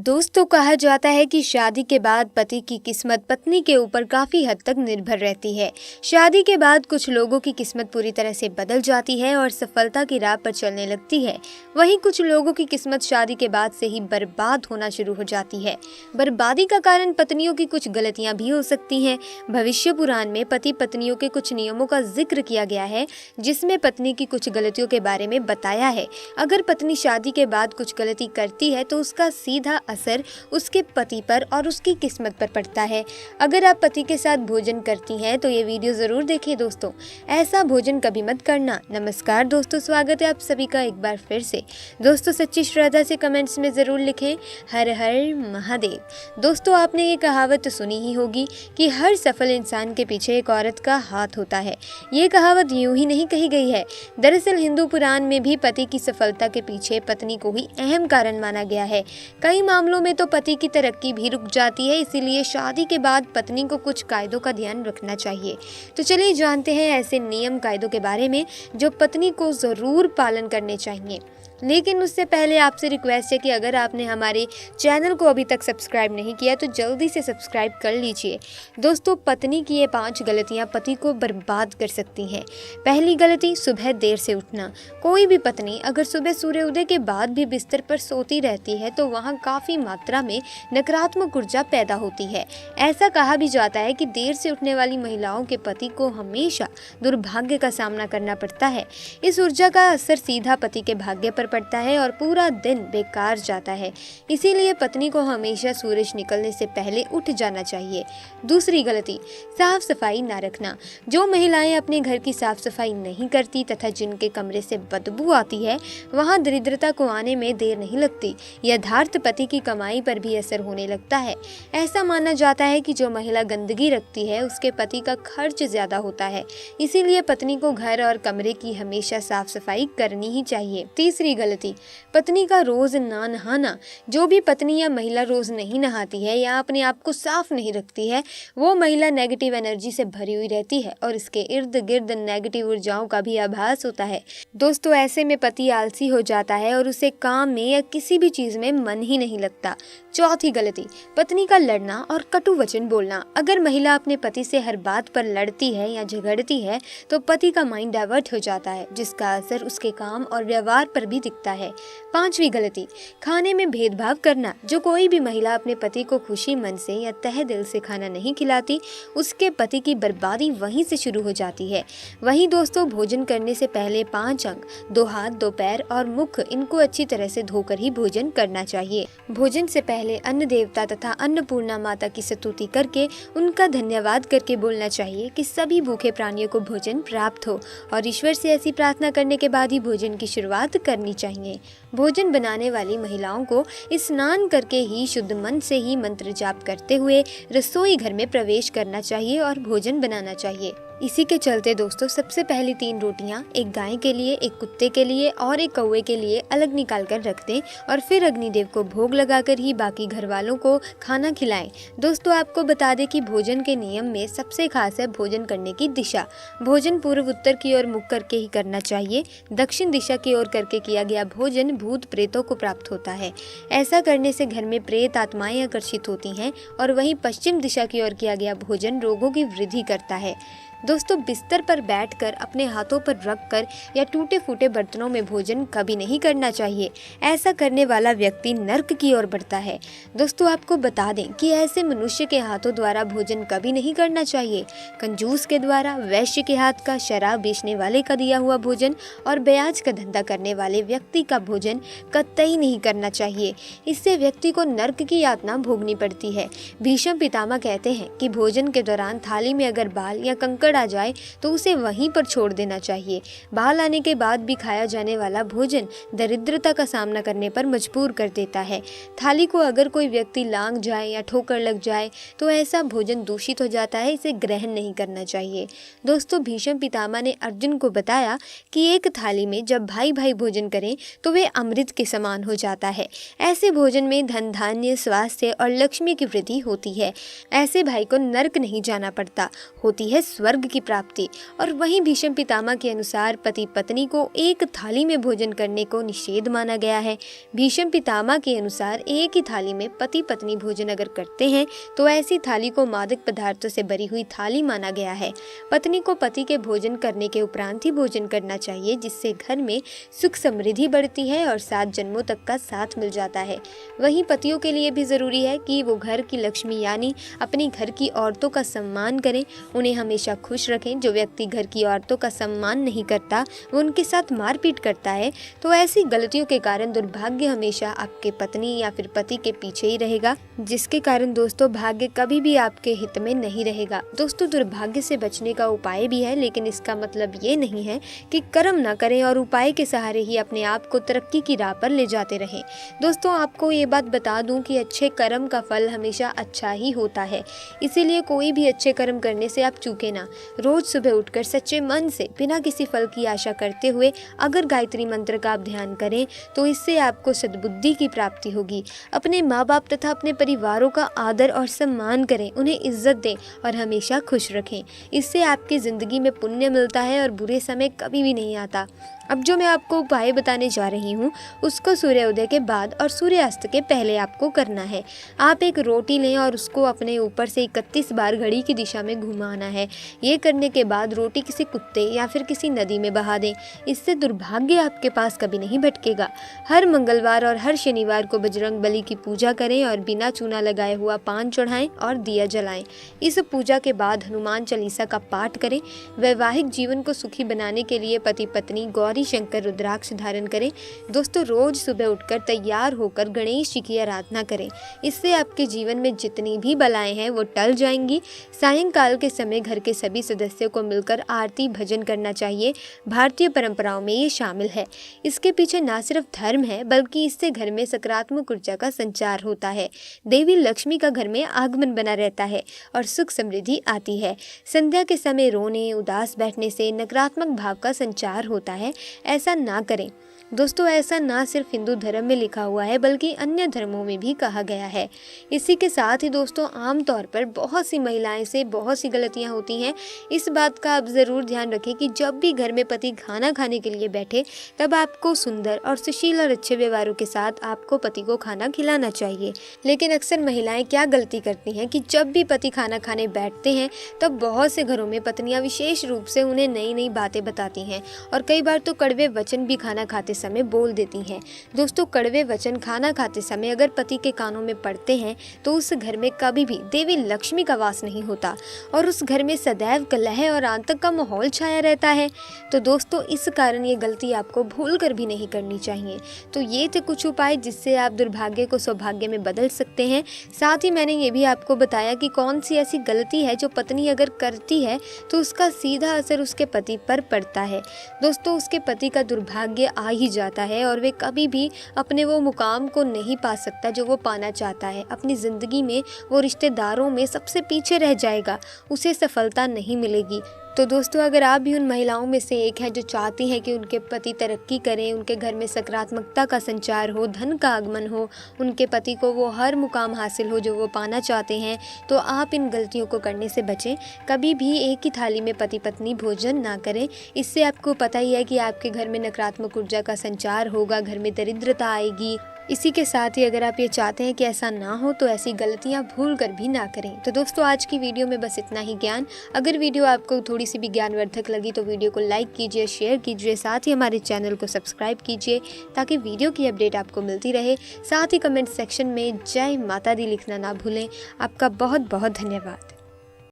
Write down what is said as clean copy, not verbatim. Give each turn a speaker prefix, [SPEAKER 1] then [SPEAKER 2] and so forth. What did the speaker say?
[SPEAKER 1] दोस्तों कहा जाता है कि शादी के बाद पति की किस्मत पत्नी के ऊपर काफ़ी हद तक निर्भर रहती है। शादी के बाद कुछ लोगों की किस्मत पूरी तरह से बदल जाती है और सफलता की राह पर चलने लगती है। वहीं कुछ लोगों की किस्मत शादी के बाद से ही बर्बाद होना शुरू हो जाती है। बर्बादी का कारण पत्नियों की कुछ गलतियां भी हो सकती हैं। भविष्य पुराण में पति पत्नियों के कुछ नियमों का जिक्र किया गया है, जिसमें पत्नी की कुछ गलतियों के बारे में बताया है। अगर पत्नी शादी के बाद कुछ गलती करती है तो उसका सीधा असर उसके पति पर और उसकी किस्मत पर पड़ता है। अगर आप पति के साथ भोजन करती हैं तो ये वीडियो जरूर देखें दोस्तों। ऐसा भोजन कभी मत करना। नमस्कार दोस्तों, स्वागत है आप सभी का एक बार फिर से। दोस्तों सच्ची श्रद्धा से कमेंट्स में जरूर लिखें हर हर महादेव। दोस्तों आपने ये कहावत तो सुनी ही होगी कि हर सफल इंसान के पीछे एक औरत का हाथ होता है। ये कहावत यूं ही नहीं कही गई है। दरअसल हिंदू पुराण में भी पति की सफलता के पीछे पत्नी को ही अहम कारण माना गया है। कई मामलों में तो पति की तरक्की भी रुक जाती है, इसीलिए शादी के बाद पत्नी को कुछ कायदों का ध्यान रखना चाहिए। तो चलिए जानते हैं ऐसे नियम कायदों के बारे में जो पत्नी को जरूर पालन करने चाहिए। लेकिन उससे पहले आपसे रिक्वेस्ट है कि अगर आपने हमारे चैनल को अभी तक सब्सक्राइब नहीं किया तो जल्दी से सब्सक्राइब कर लीजिए। दोस्तों पत्नी की ये 5 गलतियां पति को बर्बाद कर सकती हैं। पहली गलती, सुबह देर से उठना। कोई भी पत्नी अगर सुबह सूर्योदय के बाद भी बिस्तर पर सोती रहती है तो वहाँ काफ़ी मात्रा में नकारात्मक ऊर्जा पैदा होती है। ऐसा कहा भी जाता है कि देर से उठने वाली महिलाओं के पति को हमेशा दुर्भाग्य का सामना करना पड़ता है। इस ऊर्जा का असर सीधा पति के भाग्य पर पड़ता है और पूरा दिन बेकार जाता है। इसीलिए पत्नी को हमेशा सूरज निकलने से पहले उठ जाना चाहिए। दूसरी गलती, साफ सफाई ना रखना। जो महिलाएं अपने घर की साफ सफाई नहीं करती तथा जिनके कमरे से बदबू आती है, वहां दरिद्रता को आने में देर नहीं लगती। यथार्थ पति की कमाई पर भी असर होने लगता है। ऐसा माना जाता है कि जो महिला गंदगी रखती है उसके पति का खर्च ज्यादा होता है। इसीलिए पत्नी को घर और कमरे की हमेशा साफ सफाई करनी ही चाहिए। तीसरी गलती, पत्नी का रोज ना नहाना। जो भी पत्नी या महिला रोज नहीं नहाती है या अपने आप को साफ नहीं रखती है, वो महिला नेगेटिव एनर्जी से भरी हुई रहती है और इसके इर्द गिर्द नेगेटिव ऊर्जाओं का भी आभास होता है। दोस्तों ऐसे में पति आलसी हो जाता है और उसे काम में या किसी भी चीज में मन ही नहीं लगता। चौथी गलती, पत्नी का लड़ना और कटु वचन बोलना। अगर महिला अपने पति से हर बात पर लड़ती है या झगड़ती है तो पति का माइंड डाइवर्ट हो जाता है, जिसका असर उसके काम और व्यवहार पर भी दिखता है। पांचवी गलती, खाने में भेदभाव करना। जो कोई भी महिला अपने पति को खुशी मन से या तहे दिल से खाना नहीं खिलाती, उसके पति की बर्बादी वहीं से शुरू हो जाती है। वहीं दोस्तों भोजन करने से पहले 5 अंग, 2 हाथ, 2 पैर और मुख, इनको अच्छी तरह से धोकर ही भोजन करना चाहिए। भोजन से पहले अन्न देवता तथा अन्नपूर्णा माता की स्तुति करके उनका धन्यवाद करके बोलना चाहिए कि सभी भूखे प्राणियों को भोजन प्राप्त हो, और ईश्वर से ऐसी प्रार्थना करने के बाद ही भोजन की शुरुआत करनी चाहिए। भोजन बनाने वाली महिलाओं को स्नान करके ही शुद्ध मन से ही मंत्र जाप करते हुए रसोई घर में प्रवेश करना चाहिए और भोजन बनाना चाहिए। इसी के चलते दोस्तों सबसे पहली 3 रोटियां एक गाय के लिए, एक कुत्ते के लिए और एक कौवे के लिए अलग निकाल कर रख दें और फिर अग्निदेव को भोग लगाकर ही बाकी घर वालों को खाना खिलाएं। दोस्तों आपको बता दें कि भोजन के नियम में सबसे खास है भोजन करने की दिशा। भोजन पूर्व उत्तर की ओर मुख करके ही करना चाहिए। दक्षिण दिशा की ओर करके किया गया भोजन भूत प्रेतों को प्राप्त होता है। ऐसा करने से घर में प्रेत आत्माएं आकर्षित होती हैं, और वहीं पश्चिम दिशा की ओर किया गया भोजन रोगों की वृद्धि करता है। दोस्तों बिस्तर पर बैठकर अपने हाथों पर रखकर या टूटे फूटे बर्तनों में भोजन कभी नहीं करना चाहिए। ऐसा करने वाला व्यक्ति नर्क की ओर बढ़ता है। दोस्तों आपको बता दें कि ऐसे मनुष्य के हाथों द्वारा भोजन कभी नहीं करना चाहिए। कंजूस के द्वारा, वैश्य के हाथ का, शराब बेचने वाले का दिया हुआ भोजन और ब्याज का धंधा करने वाले व्यक्ति का भोजन कतई नहीं करना चाहिए। इससे व्यक्ति को नर्क की यातना भोगनी पड़ती है। भीष्म पितामह कहते हैं कि भोजन के दौरान थाली में अगर बाल या कंकड़ आ जाए तो उसे वहीं पर छोड़ देना चाहिए। बाल आने के बाद भी खाया जाने वाला भोजन दरिद्रता का सामना करने पर मजबूर कर देता है। थाली को अगर कोई व्यक्ति लांघ जाए या ठोकर लग जाए तो ऐसा भोजन दूषित हो जाता है, इसे ग्रहण नहीं करना चाहिए। दोस्तों भीष्म पितामह ने अर्जुन को बताया कि एक थाली में जब भाई भाई भोजन करें तो वे अमृत के समान हो जाता है। ऐसे भोजन में धन धान्य, स्वास्थ्य और लक्ष्मी की वृद्धि होती है। ऐसे भाई को नर्क नहीं जाना पड़ता, होती है स्वर्ग भाग्य की प्राप्ति। और वहीं भीष्म पितामह के अनुसार पति पत्नी को एक थाली में भोजन करने को निषेध माना गया है। भीष्म पितामह के अनुसार एक ही थाली में पति पत्नी भोजन अगर करते हैं तो ऐसी थाली को मादक पदार्थों से भरी हुई थाली माना गया है। पत्नी को पति के भोजन करने के उपरांत ही भोजन करना चाहिए, जिससे घर में सुख समृद्धि बढ़ती है और 7 जन्मों तक का साथ मिल जाता है। वहीं पतियों के लिए भी जरूरी है कि वो घर की लक्ष्मी यानी अपनी घर की औरतों का सम्मान करें, उन्हें हमेशा खुश रखें। जो व्यक्ति घर की औरतों का सम्मान नहीं करता, वो उनके साथ मारपीट करता है, तो ऐसी गलतियों के कारण दुर्भाग्य हमेशा आपके पत्नी या फिर पति के पीछे ही रहेगा, जिसके कारण दोस्तों भाग्य कभी भी आपके हित में नहीं रहेगा। दोस्तों दुर्भाग्य से बचने का उपाय भी है, लेकिन इसका मतलब ये नहीं है कि कर्म ना करें और उपाय के सहारे ही अपने आप को तरक्की की राह पर ले जाते रहें। दोस्तों आपको ये बात बता दूं कि अच्छे कर्म का फल हमेशा अच्छा ही होता है, इसीलिए कोई भी अच्छे कर्म करने से आप चूके ना। रोज सुबह उठकर सच्चे मन से बिना किसी फल की आशा करते हुए अगर गायत्री मंत्र का आप ध्यान करें तो इससे आपको सद्बुद्धि की प्राप्ति होगी। अपने माँ बाप तथा अपने परिवारों का आदर और सम्मान करें, उन्हें इज्जत दें और हमेशा खुश रखें। इससे आपकी ज़िंदगी में पुण्य मिलता है और बुरे समय कभी भी नहीं आता। अब जो मैं आपको उपाय बताने जा रही हूँ उसको सूर्योदय के बाद और सूर्यास्त के पहले आपको करना है। आप एक रोटी लें और उसको अपने ऊपर से 31 बार घड़ी की दिशा में घुमाना है। ये करने के बाद रोटी किसी कुत्ते या फिर किसी नदी में बहा दें। इससे दुर्भाग्य आपके पास कभी नहीं भटकेगा। हर मंगलवार और हर शनिवार को बजरंग बली की पूजा करें और बिना चूना लगाए हुआ पान चढ़ाएं और दिया जलाएं। इस पूजा के बाद हनुमान चालीसा का पाठ करें। वैवाहिक जीवन को सुखी बनाने के लिए पति पत्नी गौरी शंकर रुद्राक्ष धारण करें। दोस्तों रोज सुबह उठकर तैयार होकर गणेश जी की आराधना करें। इससे आपके जीवन में जितनी भी बलाएं हैं वो टल जाएंगी। सायंकाल के समय घर के सभी सदस्यों को मिलकर आरती भजन करना चाहिए। भारतीय परंपराओं में ये शामिल है। इसके पीछे ना सिर्फ धर्म है बल्कि इससे घर में सकारात्मक ऊर्जा का संचार होता है। देवी लक्ष्मी का घर में आगमन बना रहता है और सुख समृद्धि आती है। संध्या के समय रोने उदास बैठने से नकारात्मक भाव का संचार होता है। ऐसा ना करें। दोस्तों ऐसा ना सिर्फ हिंदू धर्म में लिखा हुआ है बल्कि अन्य धर्मों में भी कहा गया है। इसी के साथ ही दोस्तों आमतौर पर बहुत सी महिलाएं से बहुत सी गलतियां होती हैं। इस बात का आप ज़रूर ध्यान रखें कि जब भी घर में पति खाना खाने के लिए बैठे तब आपको सुंदर और सुशील और अच्छे व्यवहारों के साथ आपको पति को खाना खिलाना चाहिए। लेकिन अक्सर महिलाएं क्या गलती करती हैं कि जब भी पति खाना खाने बैठते हैं तब बहुत से घरों में पत्नियां विशेष रूप से उन्हें नई नई बातें बताती हैं और कई बार तो कड़वे वचन भी खाना खाते समय बोल देती हैं। दोस्तों कड़वे वचन खाना खाते समय अगर पति के कानों में पड़ते हैं तो उस घर में कभी भी देवी लक्ष्मी का वास नहीं होता और उस घर में सदैव कलह और आतंक का माहौल छाया रहता है। तो दोस्तों इस कारण ये गलती आपको भूल कर भी नहीं करनी चाहिए। तो ये थे कुछ उपाय जिससे आप दुर्भाग्य को सौभाग्य में बदल सकते हैं। साथ ही मैंने ये भी आपको बताया कि कौन सी ऐसी गलती है जो पत्नी अगर करती है तो उसका सीधा असर उसके पति पर पड़ता है। दोस्तों उसके पति का दुर्भाग्य आ ही जाता है और वे कभी भी अपने वो मुकाम को नहीं पा सकता जो वो पाना चाहता है। अपनी ज़िंदगी में वो रिश्तेदारों में सबसे पीछे रह जाएगा, उसे सफलता नहीं मिलेगी। तो दोस्तों अगर आप भी उन महिलाओं में से एक हैं जो चाहती हैं कि उनके पति तरक्की करें, उनके घर में सकारात्मकता का संचार हो, धन का आगमन हो, उनके पति को वो हर मुकाम हासिल हो जो वो पाना चाहते हैं, तो आप इन गलतियों को करने से बचें। कभी भी एक ही थाली में पति पत्नी भोजन ना करें। इससे आपको पता ही है कि आपके घर में नकारात्मक ऊर्जा का संचार होगा, घर में दरिद्रता आएगी। इसी के साथ ही अगर आप ये चाहते हैं कि ऐसा ना हो तो ऐसी गलतियां भूल कर भी ना करें। तो दोस्तों आज की वीडियो में बस इतना ही ज्ञान। अगर वीडियो आपको थोड़ी सी भी ज्ञानवर्धक लगी तो वीडियो को लाइक कीजिए, शेयर कीजिए, साथ ही हमारे चैनल को सब्सक्राइब कीजिए ताकि वीडियो की अपडेट आपको मिलती रहे। साथ ही कमेंट सेक्शन में जय माता दी लिखना ना भूलें। आपका बहुत बहुत धन्यवाद।